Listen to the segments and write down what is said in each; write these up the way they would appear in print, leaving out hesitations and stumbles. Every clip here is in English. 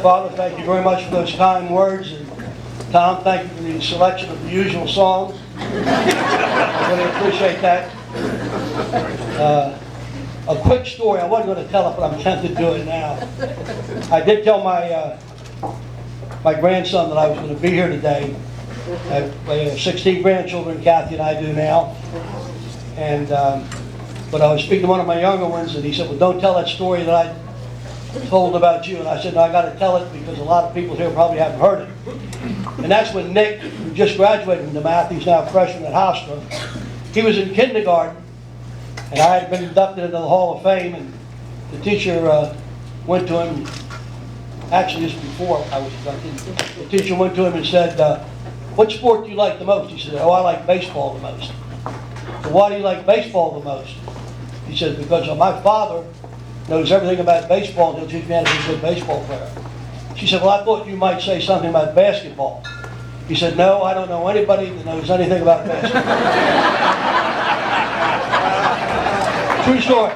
Father, thank you very much for those kind words. And Tom, thank you for the selection of the usual songs. I really appreciate that. A quick story. I wasn't going to tell it, but I'm tempted to do it now. I did tell my grandson that I was going to be here today. I have 16 grandchildren, Kathy and I do now. And but I was speaking to one of my younger ones, and he said, "Well, don't tell that story that I told about you." And I said, "No, I got to tell it because a lot of people here probably haven't heard it." And that's when Nick, who just graduated from DeMatha, he's now a freshman at Hofstra. He was in kindergarten, and I had been inducted into the Hall of Fame, and the teacher went to him. Actually, just before I was inducted, the teacher went to him and said, "What sport do you like the most?" He said, "Oh, I like baseball the most." "So why do you like baseball the most?" He said, "Because my father knows everything about baseball and he'll teach me how to be a good baseball player." She said, "Well, I thought you might say something about basketball." He said, "No, I don't know anybody that knows anything about basketball." True story.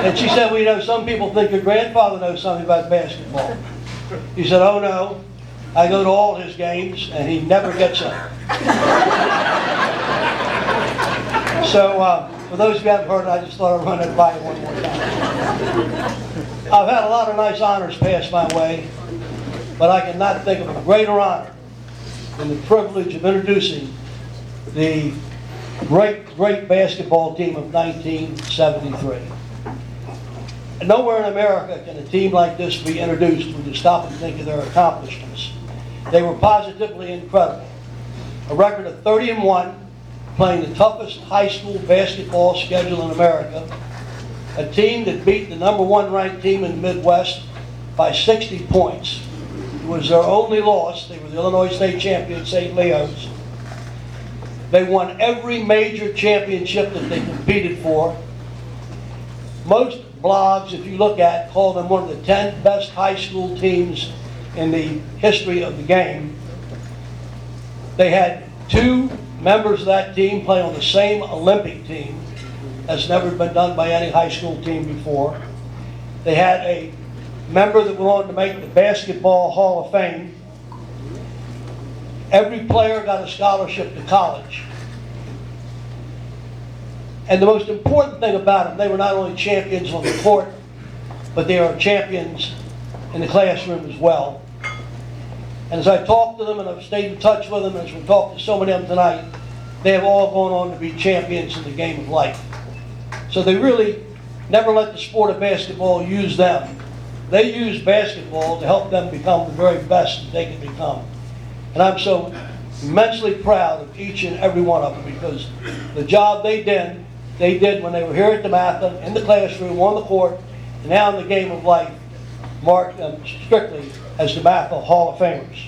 And she said, "Well, you know, some people think your grandfather knows something about basketball." He said, "Oh no, I go to all his games and he never gets up." So, for those who haven't heard it, I just thought I'd run it by you one more time. I've had a lot of nice honors passed my way, but I cannot think of a greater honor than the privilege of introducing the great basketball team of 1973. And nowhere in America can a team like this be introduced when you stop and think of their accomplishments. They were positively incredible. A record of 30-1, playing the toughest high school basketball schedule in America. A team that beat the #1 ranked team in the Midwest by 60 points. It was their only loss. They were the Illinois State champions, St. Leo's. They won every major championship that they competed for. Most blogs, if you look at, call them one of the 10 best high school teams in the history of the game. They had 2 members of that team play on the same Olympic team. That's never been done by any high school team before. They had a member that went on to make the Basketball Hall of Fame. Every player got a scholarship to college. And the most important thing about them, they were not only champions on the court, but they are champions in the classroom as well. And as I talked to them, and I've stayed in touch with them, and as we talked to so many of them tonight, they have all gone on to be champions in the game of life. So they really never let the sport of basketball use them. They use basketball to help them become the very best that they can become. And I'm so immensely proud of each and every one of them, because the job they did when they were here at DeMatha, in the classroom, on the court, and now in the game of life, mark them strictly as DeMatha Hall of Famers.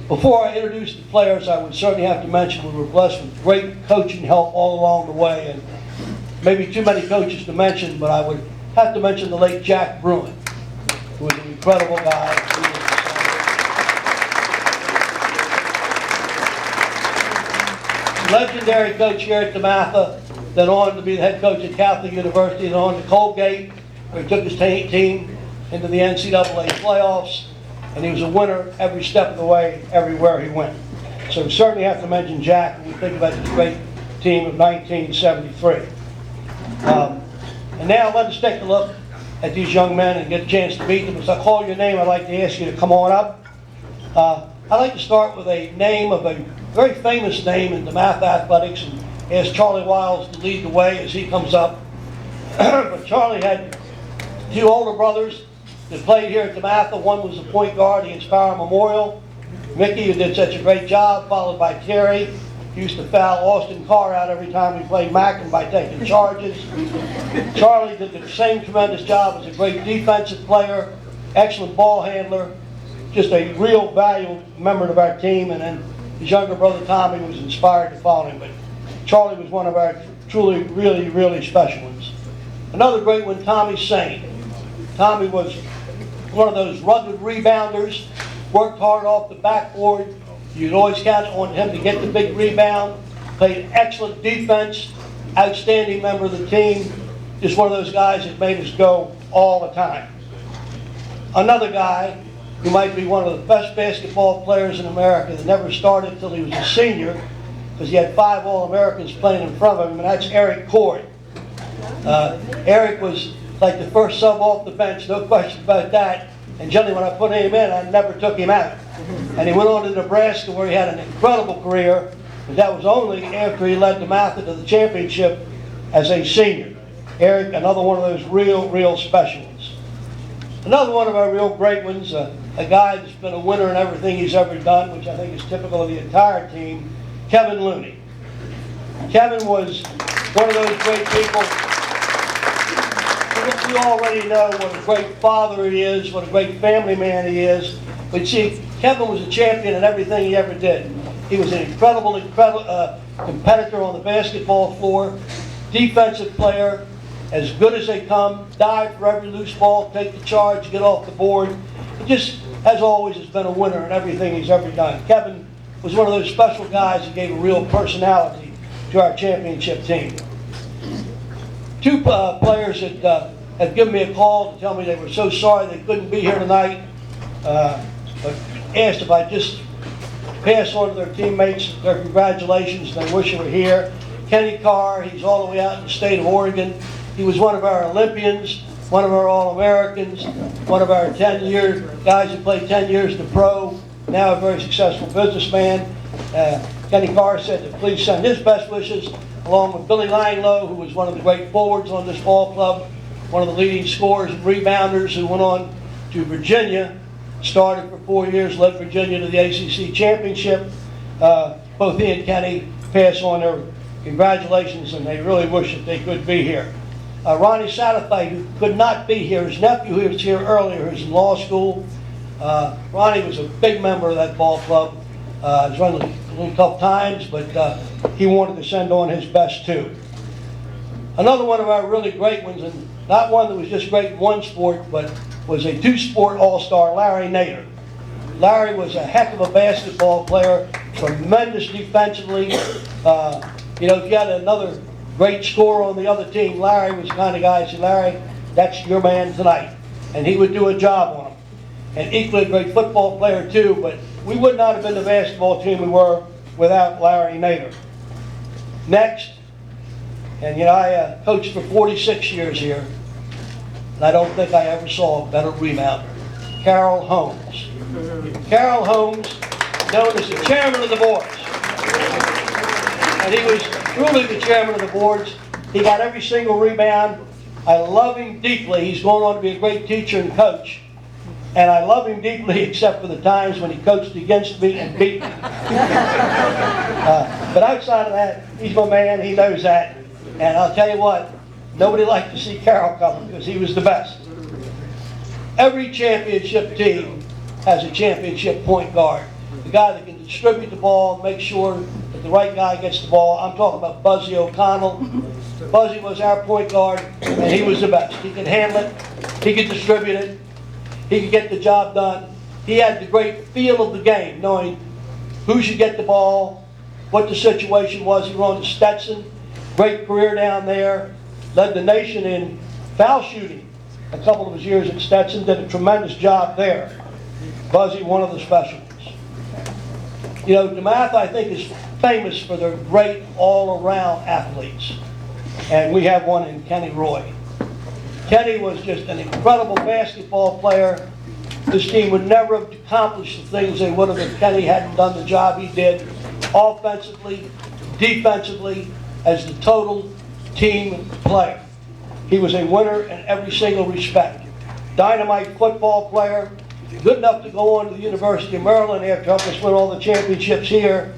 Before I introduce the players, I would certainly have to mention we were blessed with great coaching help all along the way, and maybe too many coaches to mention, but I would have to mention the late Jack Bruin, who was an incredible guy. Legendary coach here at DeMatha, then on to be the head coach at Catholic University, and on to Colgate, where he took his team into the NCAA playoffs, and he was a winner every step of the way, everywhere he went. So we certainly have to mention Jack when we think about this great team of 1973. And now let us take a look at these young men and get a chance to meet them. As I call your name, I'd like to ask you to come on up. I'd like to start with a name of a very famous name in DeMatha athletics, and ask Charlie Wiles to lead the way as he comes up. But Charlie had 2 older brothers that played here at DeMatha. One was the point guard against Power Memorial, Mickey, who did such a great job, followed by Terry. He used to foul Austin Carr out every time we played Mackin by taking charges. Charlie did the same tremendous job as a great defensive player, excellent ball handler, just a real valuable member of our team. And then his younger brother Tommy was inspired to follow him, but Charlie was one of our truly, really, really special ones. Another great one, Tommy Saint. Tommy was one of those rugged rebounders, worked hard off the backboard. You'd always count on him to get the big rebound, played excellent defense, outstanding member of the team. just one of those guys that made us go all the time. Another guy who might be one of the best basketball players in America that never started until he was a senior, because he had 5 All-Americans playing in front of him, and that's Eric Cord. Eric was like the first sub off the bench, no question about that. And generally when I put him in, I never took him out. And he went on to Nebraska where he had an incredible career, but that was only after he led DeMatha to the championship as a senior. Eric, another one of those real special ones. Another one of our real great ones, a guy that's been a winner in everything he's ever done, which I think is typical of the entire team, Kevin Looney. Kevin was one of those great people. We already know what a great father he is, what a great family man he is. But see, Kevin was a champion in everything he ever did. He was an incredible competitor on the basketball floor, defensive player, as good as they come, dive for every loose ball, take the charge, get off the board. He just, as always, has been a winner in everything he's ever done. Kevin was one of those special guys that gave a real personality to our championship team. 2 players that have given me a call to tell me they were so sorry they couldn't be here tonight, but asked if I just pass on to their teammates their congratulations and they wish they were here. Kenny Carr, he's all the way out in the state of Oregon. He was one of our Olympians, one of our All-Americans, one of our 10-year guys who played 10 years in the pro, now a very successful businessman. Kenny Carr said to please send his best wishes, along with Billy Langlow, who was one of the great forwards on this ball club, one of the leading scorers and rebounders, who went on to Virginia, started for 4 years, led Virginia to the ACC championship. Both he and Kenny pass on their congratulations, and they really wish that they could be here. Ronnie Satterthwaite, who could not be here, his nephew who was here earlier, who's in law school. Ronnie was a big member of that ball club. He's run a little tough times, but he wanted to send on his best too. Another one of our really great ones, and not one that was just great in one sport, but was a 2-sport all-star, Larry Nader. Larry was a heck of a basketball player, tremendous defensively. If you got another great scorer on the other team, Larry was the kind of guy who said, Larry, that's your man tonight. And he would do a job on him. And equally a great football player too, but we would not have been the basketball team we were without Larry Nader. Next, and I coached for 46 years here, and I don't think I ever saw a better rebounder, Carol Holmes. Carol Holmes, known as the chairman of the boards. And he was truly the chairman of the boards. He got every single rebound. I love him deeply. He's going on to be a great teacher and coach. And I love him deeply except for the times when he coached against me and beat me. But outside of that, he's my man. He knows that. And I'll tell you what, nobody liked to see Carol coming because he was the best. Every championship team has a championship point guard. The guy that can distribute the ball, make sure that the right guy gets the ball. I'm talking about Buzzy O'Connell. Buzzy was our point guard, and he was the best. He could handle it. He could distribute it. He could get the job done. He had the great feel of the game, knowing who should get the ball, what the situation was. He went on to Stetson. Great career down there. Led the nation in foul shooting a couple of his years at Stetson. Did a tremendous job there. Buzzy, one of the special ones. DeMatha, I think, is famous for their great all-around athletes. And we have one in Kenny Roy. Kenny was just an incredible basketball player. This team would never have accomplished the things they would have if Kenny hadn't done the job he did, offensively, defensively, as the total team player. He was a winner in every single respect. Dynamite football player, good enough to go on to the University of Maryland after helping us win all the championships here,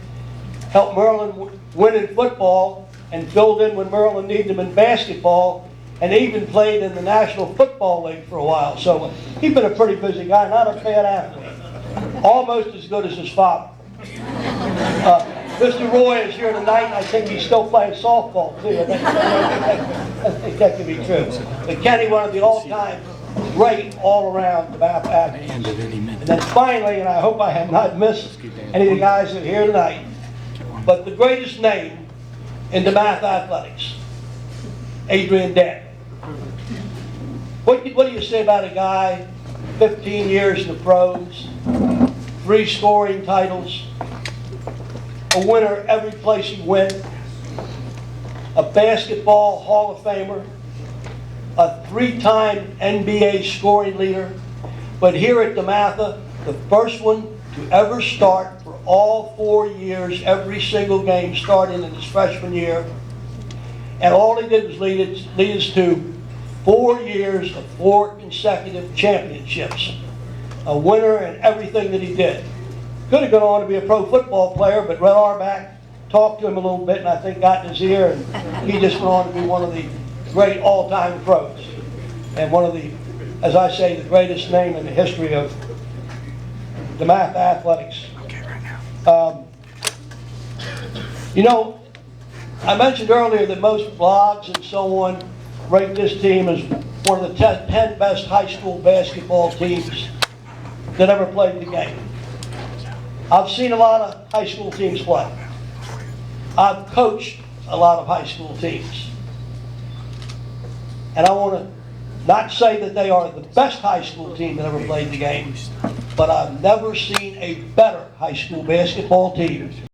helped Maryland win in football, and filled in when Maryland needed him in basketball, and even played in the National Football League for a while. So he's been a pretty busy guy, not a bad athlete. Almost as good as his father. Mr. Roy is here tonight. I think he's still playing softball too. I think that could be true. But Kenny, one of the all-time great all-around athletes. And then finally, and I hope I have not missed any of the guys that are here tonight, but the greatest name in DeMatha athletics, Adrian Dantley. What do you say about a guy, 15 years in the pros, 3 scoring titles, a winner every place he went, a basketball Hall of Famer, a 3-time NBA scoring leader, but here at DeMatha, the first one to ever start for all 4 years, every single game starting in his freshman year. And all he did was lead us to 4 years of 4 consecutive championships. A winner in everything that he did. Could have gone on to be a pro football player, but Red Auerbach talked to him a little bit and I think got in his ear, and he just went on to be one of the great all-time pros. And one of the, as I say, the greatest name in the history of DeMatha athletics. You know, I mentioned earlier that most blogs and so on rate this team as one of the 10 best high school basketball teams that ever played the game. I've seen a lot of high school teams play. I've coached a lot of high school teams. And I want to not say that they are the best high school team that ever played the game, but I've never seen a better high school basketball team